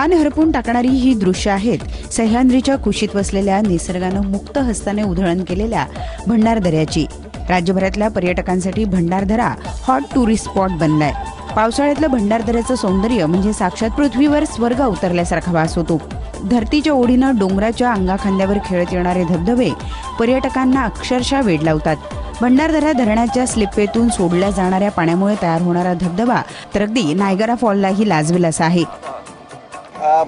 मान हरपून टाकणारी ही दृश्य आहेत सह्याद्रीच्या कुशीत वसलेल्या निसर्गानं मुक्त हस्ताने उधळण केलेल्या भंडारदऱ्याची। राज्यभरातल्या पर्यटकांसाठी भंडारदरा हॉट टुरिस्ट स्पॉट बनलाय। पावसाळ्यातलं भंडारदऱ्याचं सौंदर्य म्हणजे साक्षात पृथ्वीवर स्वर्ग उतरल्यासारखा वास होतो। धरतीच्या ओढीनं डोंगराच्या अंगाखांद्यावर खेळत येणारे धबधबे पर्यटकांना अक्षरशः वेड लावतात। भंडारदरा धरणाच्या स्लिपवेतून सोडल्या जाणाऱ्या पाण्यामुळे तयार होणारा धबधबा तर अगदी नायगरा फॉललाही लाजवेल असा आहे।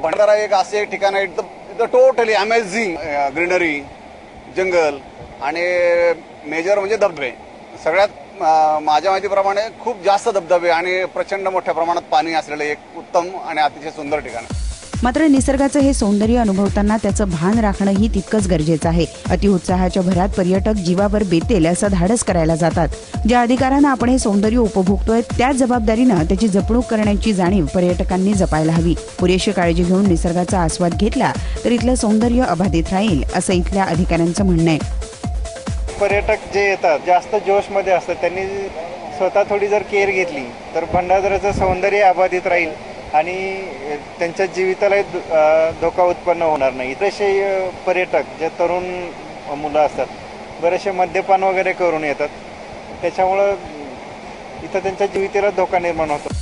भंडारा एक असे ठिकाण आहे इथं टोटली अमेझिंग ग्रीनरी, जंगल आणि मेजर म्हणजे धबधबे। सगळ्यात माझ्या माहितीप्रमाणे खूप जास्त धबधबे आणि प्रचंड मोठ्या प्रमाणात पाणी असलेलं एक उत्तम आणि अतिशय सुंदर ठिकाण आहे। मात्र निसर्गाचं हे सौंदर्य अनुभवताना त्याचं भान राखणंही तितकंच गरजेचं आहे। अतिउत्साहाच्या भरात पर्यटक जीवावर बेतेल असं धाडस करायला जातात। ज्या अधिकारानं आपण हे सौंदर्य उपभोगतोय त्याच जबाबदारीनं त्याची जपणूक करण्याची जाणीव पर्यटकांनी जपायला हवी। पुरेशी काळजी घेऊन निसर्गाचा आस्वाद घेतला तर इथलं सौंदर्य अबाधित राहील असं इथल्या अधिकाऱ्यांचं म्हणणं आहे। पर्यटक जे येतात जास्त जोशमध्ये असतात, त्यांनी स्वतः थोडी जर केअर घेतली तर भंडारदऱ्याचं सौंदर्य अबाधित राहील आणि त्यांच्या जीविताला धोका उत्पन्न होणार नाही। बरेचसे पर्यटक जे तरुण मुलं असतात बरेचसे मद्यपान वगैरे करून येतात, त्याच्यामुळं इथं त्यांच्या जीविताला धोका निर्माण होतो।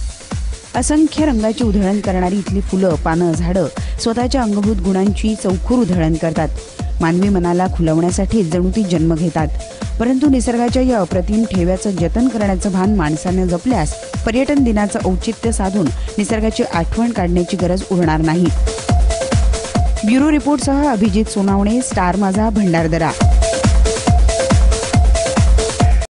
असंख्य रंगाची उधळण करणारी इथली फुलं, पानं, झाडं स्वतःच्या अंगभूत गुणांची चौखूर उधळण करतात। मानवी मनाला खुलवण्यासाठी जणू ती जन्म घेतात। परंतु निसर्गाच्या या अप्रतिम ठेव्याचं जतन करण्याचं भान माणसानं जपल्यास पर्यटन दिनाचं औचित्य साधून निसर्गाची आठवण काढण्याची गरज उरणार नाही। ब्युरो रिपोर्टसह अभिजित सोनावणे, स्टार माझा, भंडारदरा।